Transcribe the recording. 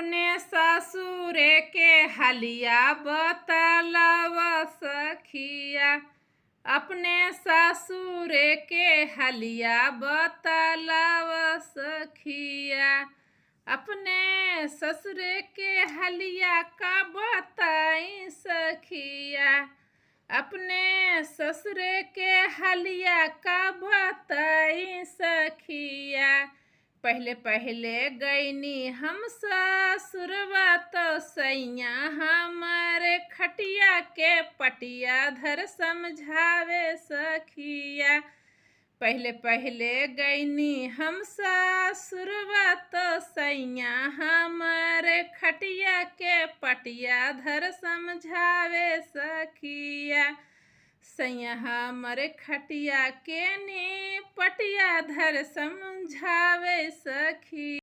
अपने ससुरे के हलिया बतलाव सखिया। अपने ससुरे के हलिया बतलाव सखिया। अपने ससुरे के हलिया का बताई सखिया। अपने ससुरे के हलिया का बताई सखिया। पहले पहले गईनी हम ससुरवा तो सैया हमारे खटिया के पटिया धर समझावे सखिया। पहले पहले गईनी हम ससुरवा तो सैया हमारे खटिया के पटिया धर समझावे सखिया। सैया हमरे खटिया के नी पटिया धर समझावे सखी।